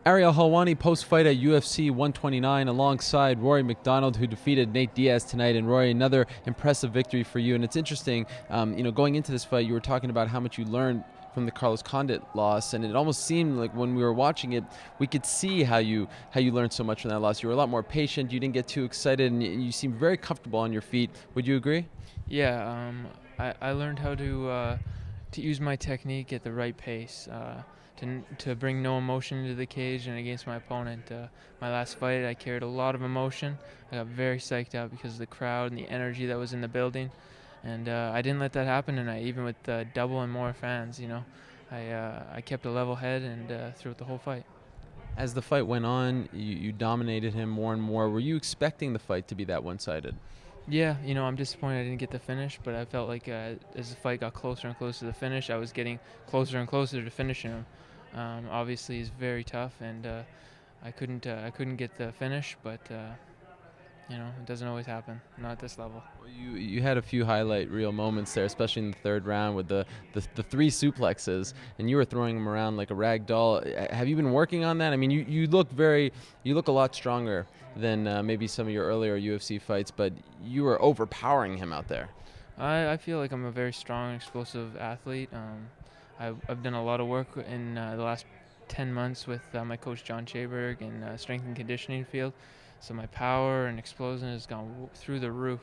Ariel Helwani post-fight at UFC 129 alongside Rory MacDonald, who defeated Nate Diaz tonight. And Rory, another impressive victory for you. And it's interesting, going into this fight, you were talking about how much you learned from the Carlos Condit loss, and it almost seemed like when we were watching it, we could see how you learned so much from that loss. You were a lot more patient. You didn't get too excited, and you seemed very comfortable on your feet. Would you agree? Yeah, I learned how to use my technique at the right pace, to bring no emotion into the cage and against my opponent. My last fight, I carried a lot of emotion. I got very psyched out because of the crowd and the energy that was in the building, and I didn't let that happen tonight, even with double and more fans. I kept a level head and throughout the whole fight. As the fight went on, you dominated him more and more. Were you expecting the fight to be that one-sided? Yeah, I'm disappointed I didn't get the finish, but I felt like as the fight got closer and closer to the finish, I was getting closer and closer to finishing him. Obviously, he's very tough, and I couldn't get the finish, but it doesn't always happen, not at this level. Well, you had a few highlight reel moments there, especially in the third round with the three suplexes, and you were throwing them around like a rag doll. Have you been working on that? I mean, you look a lot stronger than maybe some of your earlier UFC fights, but you were overpowering him out there. I feel like I'm a very strong, explosive athlete. I've done a lot of work in the last 10 months with my coach John Chaberg in strength and conditioning field. So my power and explosion has gone through the roof,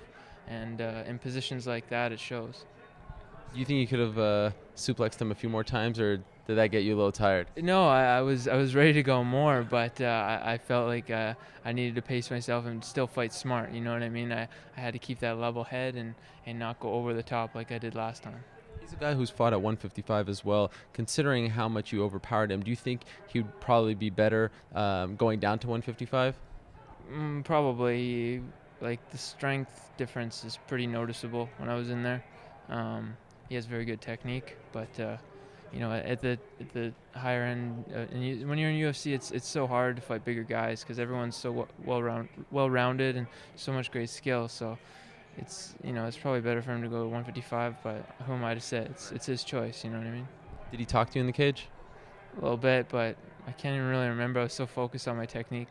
and in positions like that, it shows. Do you think you could have suplexed him a few more times, or did that get you a little tired? No, I was ready to go more, but I felt like I needed to pace myself and still fight smart. You know what I mean? I had to keep that level head and not go over the top like I did last time. He's a guy who's fought at 155 as well. Considering how much you overpowered him, do you think he would probably be better going down to 155? Probably, like the strength difference is pretty noticeable when I was in there. He has very good technique, but at the higher end, when you're in UFC, it's so hard to fight bigger guys because everyone's so well rounded and so much great skill. So it's probably better for him to go to 155. But who am I to say? It's his choice. You know what I mean? Did he talk to you in the cage? A little bit, but I can't even really remember. I was so focused on my technique.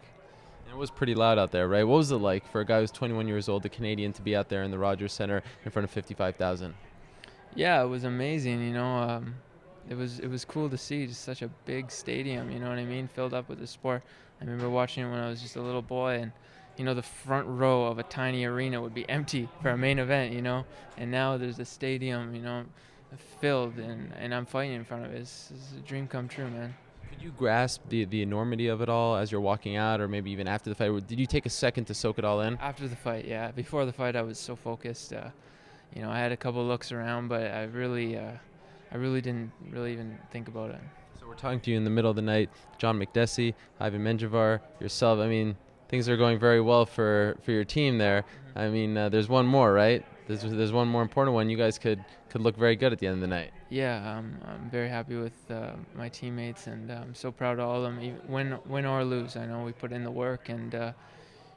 And it was pretty loud out there, right? What was it like for a guy who's 21 years old, a Canadian, to be out there in the Rogers Center in front of 55,000? Yeah, it was amazing. It was cool to see just such a big stadium. You know what I mean? Filled up with the sport. I remember watching it when I was just a little boy, and the front row of a tiny arena would be empty for a main event. And now there's a stadium. Filled, and I'm fighting in front of it. It's a dream come true, man. Could you grasp the enormity of it all as you're walking out, or maybe even after the fight? Did you take a second to soak it all in? After the fight, yeah. Before the fight, I was so focused. I had a couple looks around, but I really didn't really even think about it. So we're talking to you in the middle of the night. John McDessie, Ivan Menjivar, yourself. I mean, things are going very well for your team there. I mean, there's one more, right? There's one more important one. You guys could look very good at the end of the night. Yeah, I'm very happy with my teammates, and I'm so proud of all of them. Even win or lose, I know we put in the work, and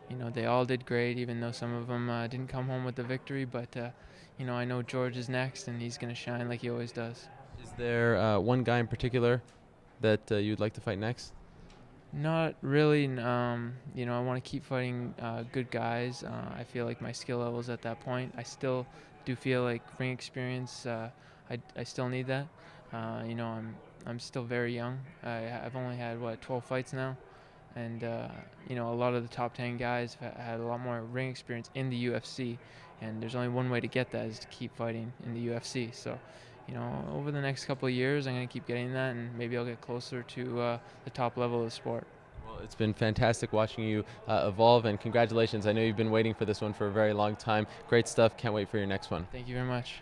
they all did great. Even though some of them didn't come home with the victory, but I know George is next, and he's gonna shine like he always does. Is there one guy in particular that you'd like to fight next? Not really. I want to keep fighting good guys. I feel like my skill level is at that point. I still do feel like ring experience. I still need that. I'm still very young. I've only had 12 fights now, and a lot of the top 10 guys have had a lot more ring experience in the UFC, and there's only one way to get that is to keep fighting in the UFC. So over the next couple of years, I'm going to keep getting that, and maybe I'll get closer to the top level of the sport. Well, it's been fantastic watching you evolve, and congratulations. I know you've been waiting for this one for a very long time. Great stuff. Can't wait for your next one. Thank you very much.